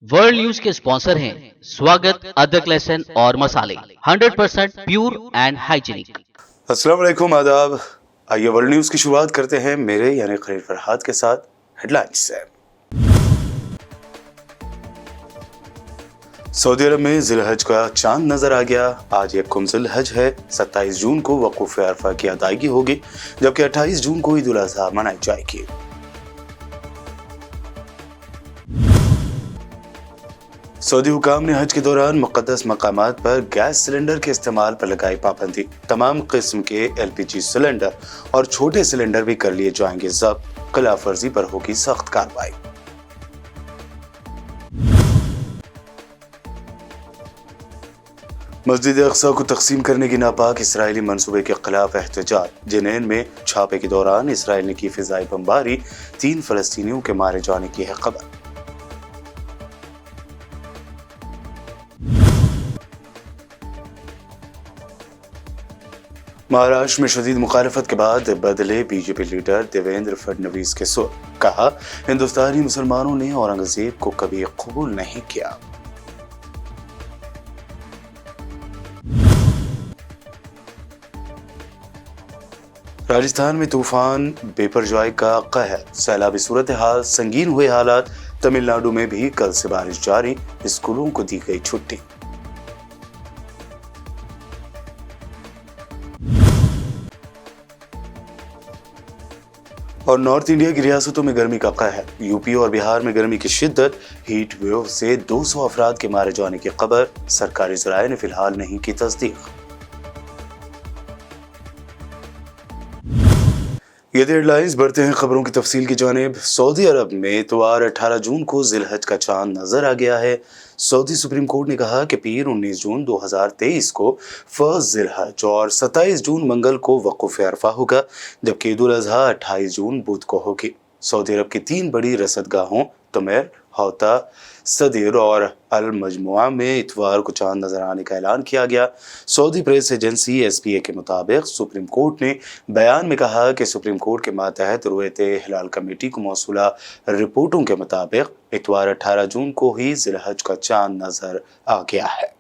World news के sponsor हैं स्वागत, अदरक, लहसुन और मसाले 100% प्योर एंड हाइजीनिक। अस्सलाम वालेकुम, आदाब। आइए वर्ल्ड न्यूज की शुरुआत करते हैं मेरे यानी खलील फरहाद के साथ हेडलाइंस से। सऊदी अरब में जिलहज का चांद नजर आ गया। आज यकुम जिलहज है। 27 जून को वकूफ अरफा की अदायगी होगी, जबकि 28 जून को ईद उल अजहा मनाई जाएगी। सऊदी हुकाम ने हज के दौरान मुक़द्दस मकामात पर गैस सिलेंडर के इस्तेमाल पर लगाई पाबंदी। तमाम किस्म के LPG सिलेंडर और छोटे सिलेंडर भी कर लिए जाएंगे जब्त। खिलाफ वर्जी पर होगी सख्त कार्रवाई। मस्जिद अक्सा को तकसीम करने की नापाक इसराइली मंसूबे के खिलाफ एहतजाज। जिनेन में छापे के दौरान इसराइल ने की फिजाई बमबारी। 3 फलस्तीनियों के मारे जाने की है खबर। महाराष्ट्र में शदीद मुखालफत के बाद बदले बीजेपी लीडर देवेंद्र फडणवीस के सुर। कहा, हिंदुस्तानी मुसलमानों ने औरंगजेब को कभी कबूल नहीं किया। राजस्थान में तूफान बेपरजॉय का कहर। सैलाबी सूरत हाल, संगीन हुए हालात। तमिलनाडु में भी कल से बारिश जारी। स्कूलों को दी गई छुट्टी। और नॉर्थ इंडिया की रियासतों में गर्मी का कहर। यूपी और बिहार में गर्मी की शिद्दत। हीट वेव से 200 अफराद के मारे जाने की खबर। सरकारी ज़राए ने फिलहाल नहीं की तस्दीक। ये हेडलाइंस, बढ़ते हैं खबरों की तफसील की जानिब। सऊदी अरब में इतवार 18 जून को जिलहज का चांद नजर आ गया है। सऊदी सुप्रीम कोर्ट ने कहा कि पीर 19 जून 2023 को फर्स्ट जिलहज और 27 जून मंगल को वकूफ अरफा होगा, जबकि ईद उल अजहा 28 जून बुध को होगी। सऊदी अरब की 3 बड़ी रसदगाहों तुमैर, हौता, सदीर और अल मजमुआ में इतवार को चांद नजर आने का ऐलान किया गया। सऊदी प्रेस एजेंसी SPA के मुताबिक सुप्रीम कोर्ट ने बयान में कहा कि सुप्रीम कोर्ट के मातहत रुयत हिलाल कमेटी को मौसूला रिपोर्टों के मुताबिक इतवार 18 जून को ही जिलहज का चांद नजर आ गया है।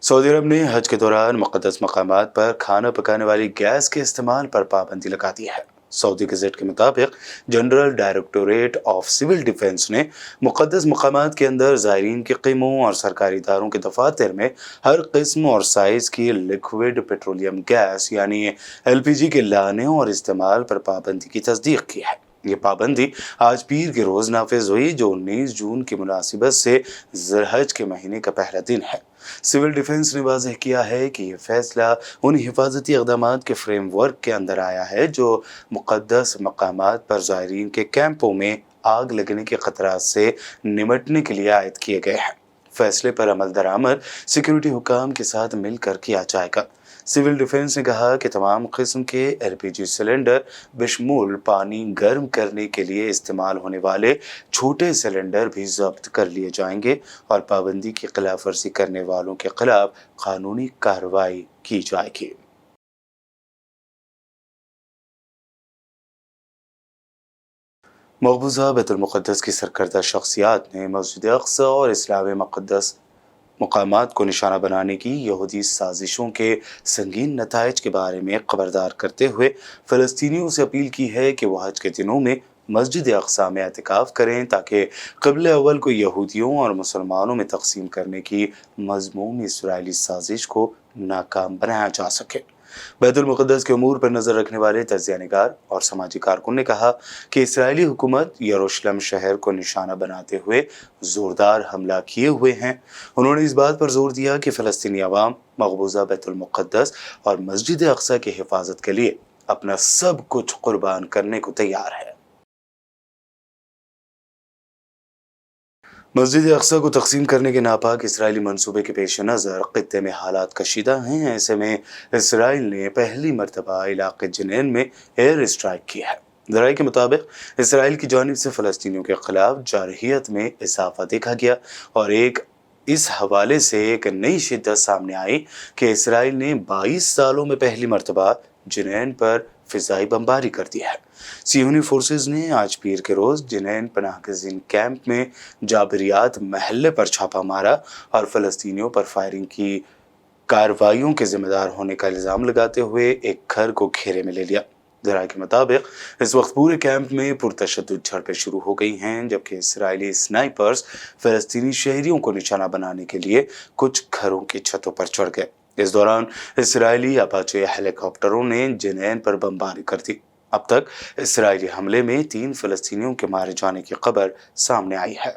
सऊदी अरब ने हज के दौरान मुक़द्दस मकामात पर खाना पकाने वाली गैस के इस्तेमाल पर पाबंदी लगा दी है। सऊदी गज़ेट के मुताबिक general directorate of civil defence ने मुक़द्दस मकामात के अंदर ज़ायरीन के क़ीमों और सरकारी इदारों के दफातर में हर किस्म और साइज़ की लिक्विड पेट्रोलियम गैस यानी LPG के लाने और इस्तेमाल पर पाबंदी की तस्दीक की है। ये पाबंदी आज पीर के रोज़ नाफिज हुई, जो 19 जून की मुनासिबत से ज़िलहज के महीने का पहला दिन है। सिविल डिफेंस ने वाज़ेह किया है कि यह फैसला उन हिफाजती इक़दामात के फ्रेमवर्क के अंदर आया है जो मुक़द्दस मकामात पर ज़ायरीन के कैंपों में आग लगने के ख़तरात से निमटने के लिए आयद किए गए हैं। फैसले पर अमल दरामद सिक्योरिटी हुकाम के साथ मिलकर किया जाएगा। सिविल डिफेंस ने कहा कि तमाम किस्म के LPG सिलेंडर बशमूल पानी गर्म करने के लिए इस्तेमाल होने वाले छोटे सिलेंडर भी जब्त कर लिए जाएंगे और पाबंदी की खिलाफ वर्जी करने वालों के खिलाफ कानूनी कार्रवाई की जाएगी। मकबूजा बैतुल मुक़द्दस की सरकर्दा शख्सियात ने मस्जिद अक्सा और इस्लामी मुक़द्दस मकामात को निशाना बनाने की यहूदी साजिशों के संगीन नताइज के बारे में खबरदार करते हुए फ़लस्तीनियों से अपील की है कि वह हज के दिनों में मस्जिद अक्सा में एतिकाफ़ करें, ताकि क़िबला अव्वल को यहूदियों और मुसलमानों में तकसीम करने की मज़मूम इसराइली साजिश को नाकाम बनाया जा सके। बैतुल मुक़द्दस के अमूर पर नज़र रखने वाले तज्ज़ियानिगार और समाजी कारकुन ने कहा कि इसराइली हुकूमत यरूशलेम शहर को निशाना बनाते हुए ज़ोरदार हमला किए हुए हैं। उन्होंने इस बात पर जोर दिया कि फ़लस्तीनी अवाम मकबूजा बैतुल मुक़द्दस और मस्जिद अक्सा की हिफाजत के लिए अपना सब कुछ कुर्बान करने को तैयार है। मस्जिद अक्सा को तकसीम करने के नापाक इसराइली मंसूबे के पेश नज़र खित्ते में हालात कशीदा हैं। ऐसे में इसराइल ने पहली मरतबा इलाके जनीन में एयर स्ट्राइक किया है। ज़राए के मुताबिक इसराइल की जानिब से फ़लस्तीनियों के खिलाफ जारहियत में इजाफा देखा गया और इस हवाले से एक नई शिद्दत सामने आई कि इसराइल ने 22 सालों में पहली मरतबा जनीन पर फ़िज़ाई बमबारी कर दी है। सियोनी फोर्सेस ने आज पीर के रोज़ जनीन पनाहगज़ीन कैंप में जाबरियात महल्ले पर छापा मारा और फ़लस्तीनियों पर फायरिंग की कार्रवाइयों के जिम्मेदार होने का इल्ज़ाम लगाते हुए एक घर को घेरे में ले लिया। ज़राए के मुताबिक इस वक्त पूरे कैंप में पुरतशद्दुद झड़पें शुरू हो गई हैं, जबकि इसराइली स्नाइपर्स फ़लस्तीनी शहरियों को निशाना बनाने के लिए कुछ घरों की छतों पर चढ़ गए। इस दौरान इसराइली अपाचे हेलीकॉप्टरों ने जनीन पर बमबारी कर दी। अब तक इसराइली हमले में 3 फ़लस्तीनियों के मारे जाने की खबर सामने आई है।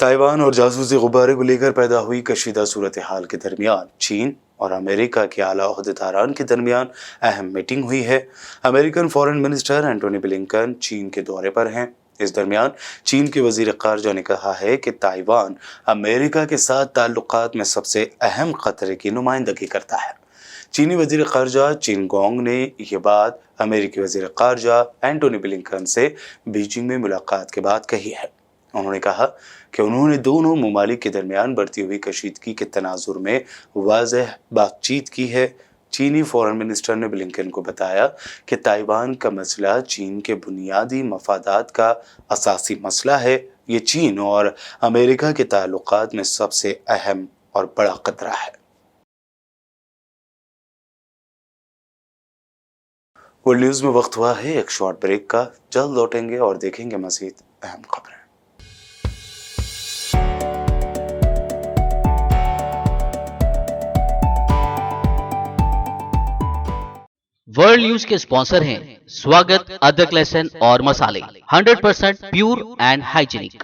ताइवान और जासूसी गुब्बारे को लेकर पैदा हुई कशीदा सूरत हाल के दरमियान चीन और अमेरिका के आला ओहदेदारान के दरमियान अहम मीटिंग हुई है। American foreign minister Antony Blinken चीन के दौरे पर हैं। इस दरमियान चीन के वजीर खारजा ने कहा है कि ताइवान अमेरिका के साथ ताल्लुकात में सबसे अहम खतरे की नुमाइंदगी करता है। चीनी वजीर खारजा चिन गोंग ने यह बात अमेरिकी वजीर खारजा एंटोनी ब्लिंकन से बीजिंग में मुलाकात के बाद कही है। उन्होंने कहा कि उन्होंने दोनों ममालिक के दरमियान बढ़ती हुई कशीदगी के तनाजुर में वाज़ेह बातचीत की है। चीनी फॉरेन मिनिस्टर ने ब्लिंकन को बताया कि ताइवान का मसला चीन के बुनियादी मफादात का असासी मसला है। ये चीन और अमेरिका के ताल्लुकात में सबसे अहम और बड़ा खतरा है। वर्ल्ड न्यूज़ में वक्त हुआ है एक शॉर्ट ब्रेक का। जल्द लौटेंगे और देखेंगे मज़ीद अहम खबरें। वर्ल्ड न्यूज के स्पॉन्सर हैं स्वागत, अदरक, लहसुन और मसाले 100% प्योर एंड हाइजीनिक।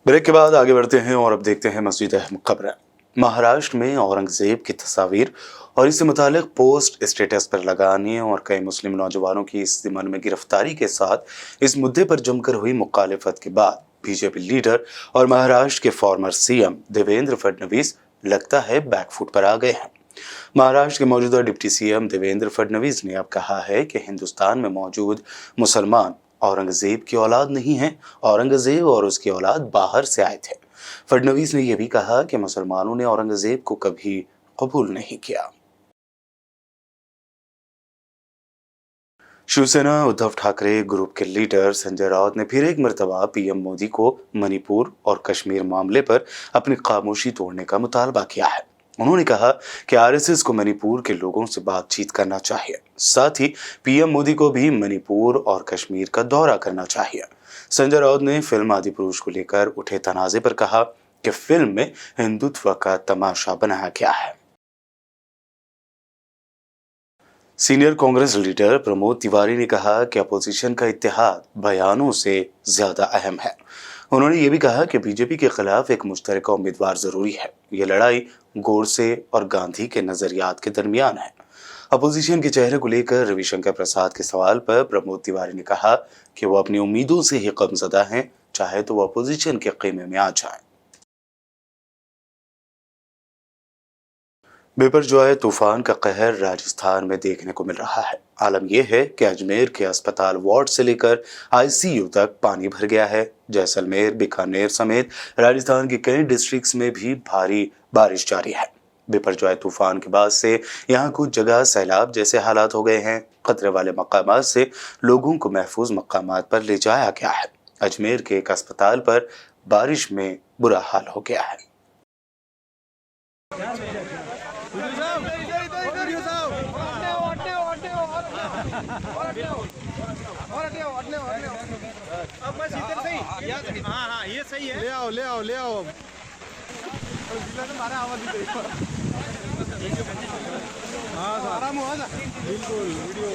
ब्रेक के बाद आगे बढ़ते हैं और अब देखते हैं मज़ीद अहम खबरें। महाराष्ट्र में औरंगजेब की तस्वीर और इससे मुतालिक पोस्ट स्टेटस पर लगाने और कई मुस्लिम नौजवानों की इस ज़िम्मन में गिरफ्तारी के साथ इस मुद्दे पर जमकर हुई मुखालिफत के बाद बीजेपी लीडर और महाराष्ट्र के फॉर्मर सीएम देवेंद्र फडणवीस लगता है बैकफुट पर आ गए हैं। महाराष्ट्र के मौजूदा डिप्टी सीएम देवेंद्र फडणवीस ने अब कहा है कि हिंदुस्तान में मौजूद मुसलमान औरंगजेब की औलाद नहीं है। औरंगजेब और उसकी औलाद बाहर से आए थे। फडणवीस ने यह भी कहा कि मुसलमानों ने औरंगजेब को कभी कबूल नहीं किया। शिवसेना उद्धव ठाकरे ग्रुप के लीडर संजय राउत ने फिर एक मरतबा पीएम मोदी को मणिपुर और कश्मीर मामले पर अपनी खामोशी तोड़ने का मुतालबा किया है। उन्होंने कहा कि आरएसएस को मणिपुर के लोगों से बातचीत करना चाहिए। साथ ही पीएम मोदी को भी मणिपुर और कश्मीर का दौरा करना चाहिए। संजय राउत ने फिल्म आदिपुरुष को लेकर उठे तनाजे पर कहा कि फिल्म में हिंदुत्व का तमाशा बनाया गया है। सीनियर कांग्रेस लीडर प्रमोद तिवारी ने कहा कि अपोजिशन का इत्तेहाद बयानों से ज्यादा अहम है। उन्होंने ये भी कहा कि बीजेपी के खिलाफ एक मुश्तरका उम्मीदवार जरूरी है। ये लड़ाई गोडसे और गांधी के नजरियात के दरमियान है। अपोजिशन के चेहरे को लेकर रविशंकर प्रसाद के सवाल पर प्रमोद तिवारी ने कहा कि वो अपनी उम्मीदों से ही गमज़दा हैं, चाहे तो वो अपोजिशन के ख़ीमे में आ जाए। बिपरजॉय तूफान का कहर राजस्थान में देखने को मिल रहा है। आलम यह है कि अजमेर के अस्पताल वार्ड से लेकर आईसीयू तक पानी भर गया है। जैसलमेर, बीकानेर समेत राजस्थान के कई डिस्ट्रिक्ट्स में भी भारी बारिश जारी है। बिपरजॉय तूफान के बाद से यहाँ कुछ जगह सैलाब जैसे हालात हो गए हैं। खतरे वाले मकामात से लोगों को महफूज मकामात पर ले जाया गया है। अजमेर के एक अस्पताल पर बारिश में बुरा हाल हो गया है। हाँ ये सही है। ले आओ हमारा आवाज आराम हुआ ना बिल्कुल वीडियो।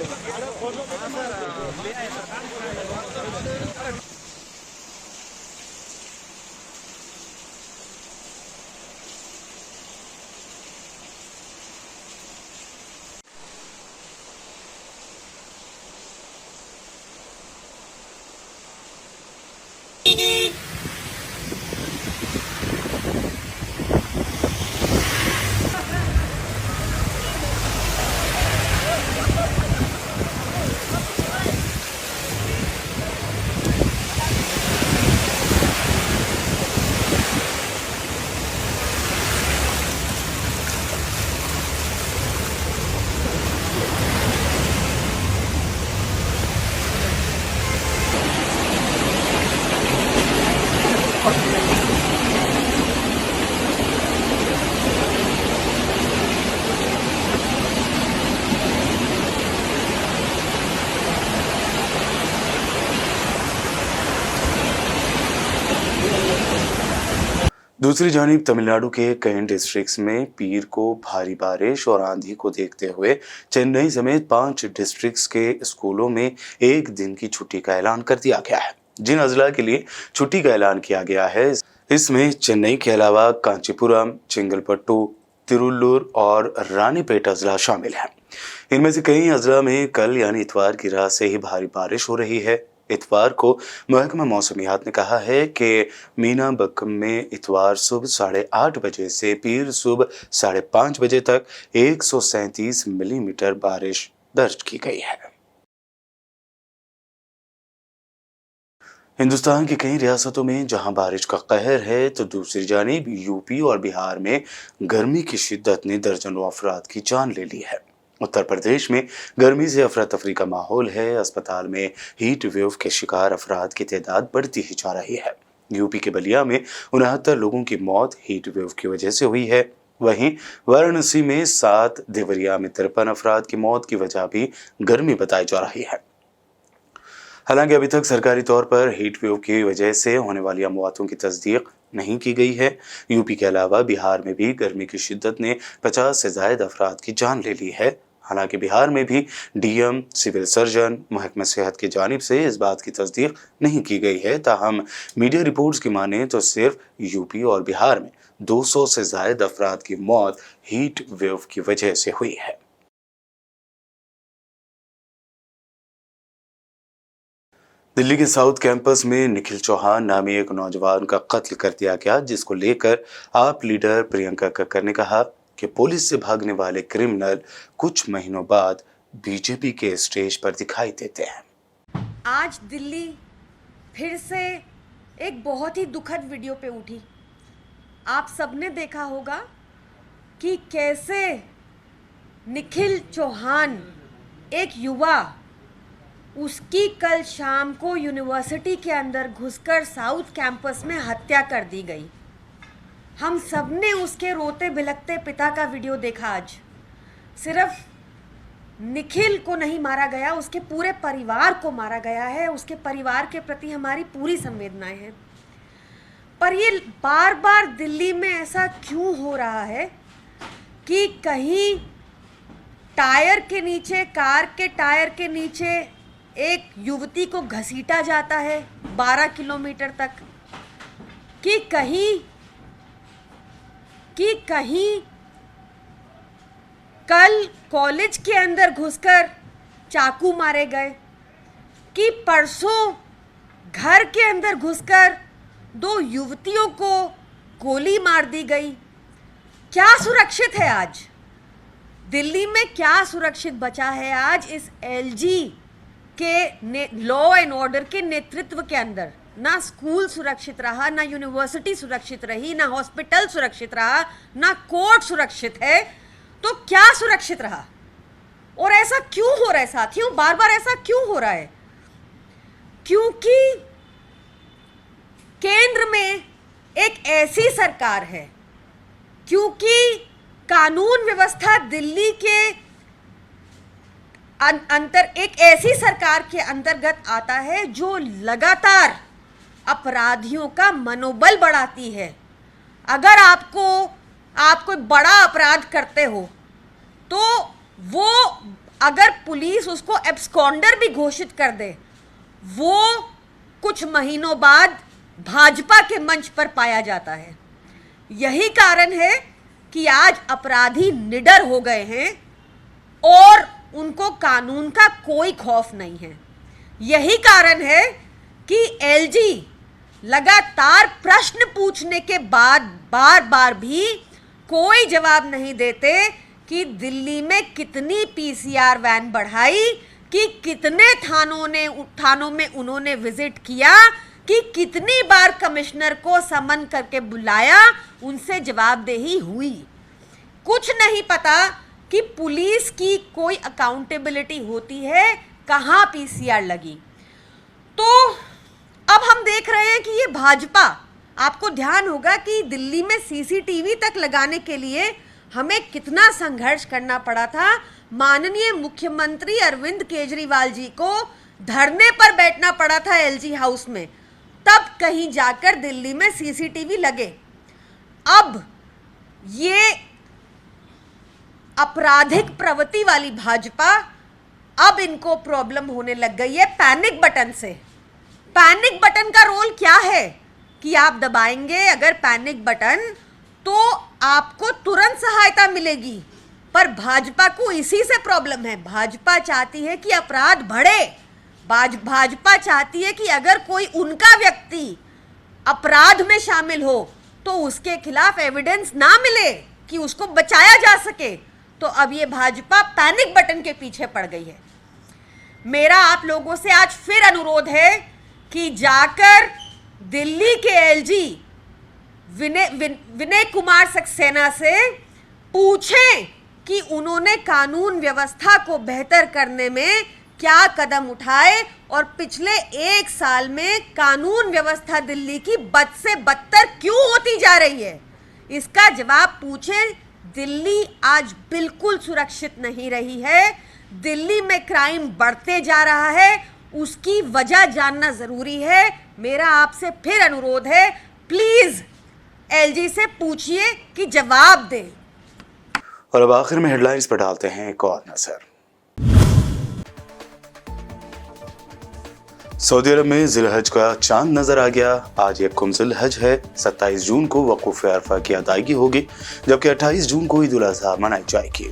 दूसरी जानिब तमिलनाडु के कई डिस्ट्रिक्ट्स में पीर को भारी बारिश और आंधी को देखते हुए चेन्नई समेत 5 डिस्ट्रिक्ट्स के स्कूलों में एक दिन की छुट्टी का ऐलान कर दिया गया है। जिन अजला के लिए छुट्टी का ऐलान किया गया है इसमें चेन्नई के अलावा कांचीपुरम, चिंगलपट्टू, तिरुल्लूर और रानीपेट अजला शामिल हैं। इनमें से कई अजला में कल यानी इतवार की रात से ही भारी बारिश हो रही है। इतवार को महकमा मौसमियात ने कहा है कि मीना बक्कम में इतवार सुबह 8:30 बजे से पीर सुबह 5:30 बजे तक 137 मिलीमीटर बारिश दर्ज की गई है। हिंदुस्तान की कई रियासतों में जहां बारिश का कहर है तो दूसरी जानिब यूपी और बिहार में गर्मी की शिद्दत ने दर्जनों अफराद की जान ले ली है। उत्तर प्रदेश में गर्मी से अफरा तफरी का माहौल है। अस्पताल में हीट वेव के शिकार अफराद की तादाद बढ़ती ही जा रही है। यूपी के बलिया में 69 लोगों की मौत हीट वेव की वजह से हुई है। वहीं वाराणसी में 7, देवरिया में 53 अफराद की मौत की वजह भी गर्मी बताई जा रही है। हालांकि अभी तक सरकारी तौर पर हीट वेव की वजह से होने वाली अमवातों की तस्दीक नहीं की गई है। यूपी के अलावा बिहार में भी गर्मी की शिद्दत ने 50 से ज्यादा अफराद की जान ले ली है। हालांकि बिहार में भी डीएम, सिविल सर्जन, महकमा सेहत की जानिब से इस बात की तस्दीक नहीं की गई है। ताहम मीडिया रिपोर्ट्स की माने तो सिर्फ यूपी और बिहार में 200 से ज्यादा अफराद की मौत हीट वेव की वजह से हुई है। दिल्ली के साउथ कैंपस में निखिल चौहान नामी एक नौजवान का कत्ल कर दिया गया, जिसको लेकर आप लीडर प्रियंका कक्कर ने कहा कि पुलिस से भागने वाले क्रिमिनल कुछ महीनों बाद बीजेपी के स्टेज पर दिखाई देते हैं। आज दिल्ली फिर से एक बहुत ही दुखद वीडियो पे उठी। आप सबने देखा होगा कि कैसे निखिल चौहान एक युवा, उसकी कल शाम को यूनिवर्सिटी के अंदर घुसकर साउथ कैंपस में हत्या कर दी गई। हम सब ने उसके रोते बिलखते पिता का वीडियो देखा आज। सिर्फ निखिल को नहीं मारा गया, उसके पूरे परिवार को मारा गया है। उसके परिवार के प्रति हमारी पूरी संवेदनाएं हैं। पर ये बार बार दिल्ली में ऐसा क्यों हो रहा है कि कहीं टायर के नीचे, कार के टायर के नीचे एक युवती को घसीटा जाता है 12 किलोमीटर तक, कि कहीं कल कॉलेज के अंदर घुसकर चाकू मारे गए, कि परसों घर के अंदर घुसकर 2 युवतियों को गोली मार दी गई। क्या सुरक्षित है आज दिल्ली में? क्या सुरक्षित बचा है आज इस एलजी के लॉ एंड ऑर्डर के नेतृत्व के अंदर? ना स्कूल सुरक्षित रहा, ना यूनिवर्सिटी सुरक्षित रही, ना हॉस्पिटल सुरक्षित रहा, ना कोर्ट सुरक्षित है। तो क्या सुरक्षित रहा? और ऐसा क्यों हो रहा है साथियों? बार बार ऐसा क्यों हो रहा है? क्योंकि केंद्र में एक ऐसी सरकार है, क्योंकि कानून व्यवस्था दिल्ली के एक ऐसी सरकार के अंतर्गत आता है जो लगातार अपराधियों का मनोबल बढ़ाती है। अगर आप कोई बड़ा अपराध करते हो तो वो, अगर पुलिस उसको एब्सकॉन्डर भी घोषित कर दे, वो कुछ महीनों बाद भाजपा के मंच पर पाया जाता है। यही कारण है कि आज अपराधी निडर हो गए हैं और उनको कानून का कोई खौफ नहीं है। यही कारण है कि एलजी लगातार प्रश्न पूछने के बाद बार बार भी कोई जवाब नहीं देते कि दिल्ली में कितनी पीसीआर वैन बढ़ाई, कि कितने थानों में उन्होंने विजिट किया, कि कितनी बार कमिश्नर को समन करके बुलाया, उनसे जवाबदेही हुई। कुछ नहीं पता कि पुलिस की कोई अकाउंटेबिलिटी होती है, कहाँ पीसीआर लगी। तो अब हम देख रहे हैं कि ये भाजपा, आपको ध्यान होगा कि दिल्ली में सीसीटीवी तक लगाने के लिए हमें कितना संघर्ष करना पड़ा था। माननीय मुख्यमंत्री अरविंद केजरीवाल जी को धरने पर बैठना पड़ा था एलजी हाउस में, तब कहीं जाकर दिल्ली में सीसीटीवी लगे। अब ये आपराधिक प्रवृत्ति वाली भाजपा, अब इनको प्रॉब्लम होने लग गई है पैनिक बटन से। पैनिक बटन का रोल क्या है कि आप दबाएंगे अगर पैनिक बटन तो आपको तुरंत सहायता मिलेगी, पर भाजपा को इसी से प्रॉब्लम है। भाजपा चाहती है कि अपराध बढ़े। भाजपा चाहती है कि अगर कोई उनका व्यक्ति अपराध में शामिल हो तो उसके खिलाफ एविडेंस ना मिले कि उसको बचाया जा सके। तो अब ये भाजपा पैनिक बटन के पीछे पड़ गई है। मेरा आप लोगों से आज फिर अनुरोध है कि जाकर दिल्ली के एलजी विनय कुमार सक्सेना से पूछें कि उन्होंने कानून व्यवस्था को बेहतर करने में क्या कदम उठाए और पिछले 1 साल में कानून व्यवस्था दिल्ली की बद से बदतर क्यों होती जा रही है, इसका जवाब पूछें। दिल्ली आज बिल्कुल सुरक्षित नहीं रही है। दिल्ली में क्राइम बढ़ते जा रहा है, उसकी वजह जानना जरूरी है। मेरा आपसे फिर अनुरोध है, प्लीज एलजी से पूछिए कि जवाब दे। और अब आखिर में हेडलाइंस पर डालते हैं एक और नजर। सऊदी अरब में जिलहज का चांद नजर आ गया। आज यकुम जिलहज है। 27 जून को वक़ूफ़ अरफा की अदायगी होगी, जबकि 28 जून को ईद उल अज़हा मनाई जाएगी।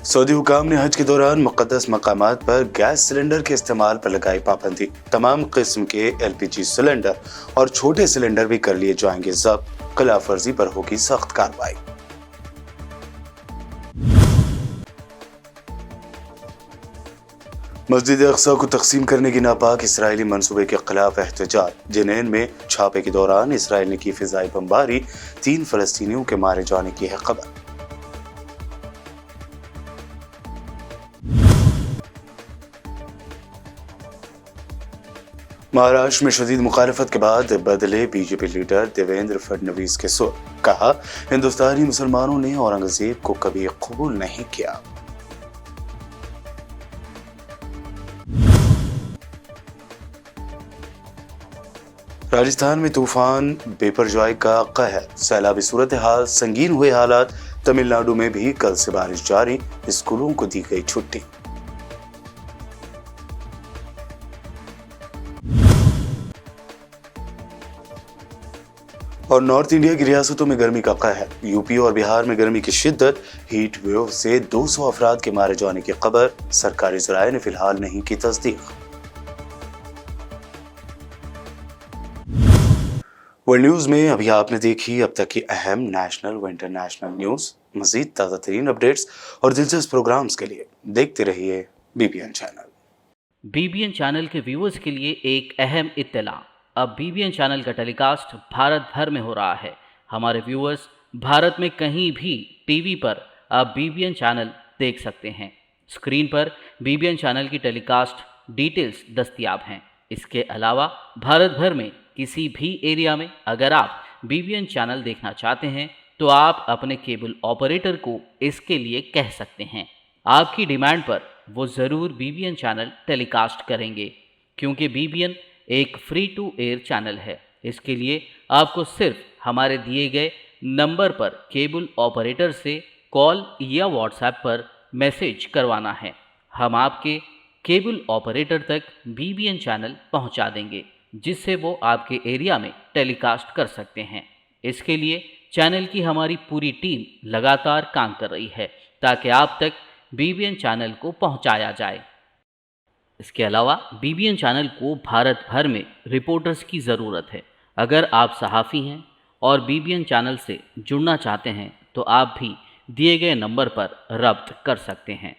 सऊदी हुकाम ने हज के दौरान मुक़द्दस मकामात पर गैस सिलेंडर के इस्तेमाल पर लगाई पाबंदी। तमाम किस्म के एलपीजी सिलेंडर और छोटे सिलेंडर भी कर लिए जाएंगे जब्त। खिलाफ वर्जी पर होगी सख्त कार्रवाई। मस्जिद अक्सा को तकसीम करने की नापाक इसराइली मंसूबे के खिलाफ एहतजाज। जिनेन में छापे के दौरान इसराइल ने की फिजाई बमबारी। 3 फलस्तीनियों के मारे जाने की है खबर। महाराष्ट्र में शदीद मुखालफत के बाद बदले बीजेपी लीडर देवेंद्र फडणवीस के सुर। कहा, हिंदुस्तानी मुसलमानों ने औरंगजेब को कभी कबूल नहीं किया। राजस्थान में तूफान बेपरजॉय का कहर, सैलाबी सूरत हाल, संगीन हुए हालात। तमिलनाडु में भी कल से बारिश जारी, स्कूलों को दी गई छुट्टी। और नॉर्थ इंडिया की रियासतों में गर्मी का कहर, यूपी और बिहार में गर्मी की शिद्दत। हीट वेव से 200 अफराद के मारे जाने की खबर, सरकारी जराये ने फिलहाल नहीं की तस्दीक। वर्ल्ड न्यूज में अभी आपने देखी अब तक की अहम नेशनल व इंटरनेशनल न्यूज। मजीद ताज़ा तरीन अपडेट्स और दिलचस्प प्रोग्राम्स के लिए देखते रहिए BBN चैनल। BBN चैनल के व्यूअर्स के लिए एक अहम इत्तला, अब BBN चैनल का टेलीकास्ट भारत भर में हो रहा है। हमारे व्यूअर्स भारत में कहीं भी टीवी पर अब BBN चैनल देख सकते हैं। स्क्रीन पर BBN चैनल की टेलीकास्ट डिटेल्स दस्तयाब हैं। इसके अलावा भारत भर में किसी भी एरिया में अगर आप BBN चैनल देखना चाहते हैं तो आप अपने केबल ऑपरेटर को इसके लिए कह सकते हैं। आपकी डिमांड पर वो ज़रूर BBN चैनल टेलीकास्ट करेंगे, क्योंकि BBN एक फ्री टू एयर चैनल है। इसके लिए आपको सिर्फ हमारे दिए गए नंबर पर केबल ऑपरेटर से कॉल या व्हाट्सएप पर मैसेज करवाना है। हम आपके केबल ऑपरेटर तक BBN चैनल पहुंचा देंगे, जिससे वो आपके एरिया में टेलीकास्ट कर सकते हैं। इसके लिए चैनल की हमारी पूरी टीम लगातार काम कर रही है ताकि आप तक BBN चैनल को पहुंचाया जाए। इसके अलावा BBN चैनल को भारत भर में रिपोर्टर्स की ज़रूरत है। अगर आप सहाफ़ी हैं और BBN चैनल से जुड़ना चाहते हैं तो आप भी दिए गए नंबर पर रब्त कर सकते हैं।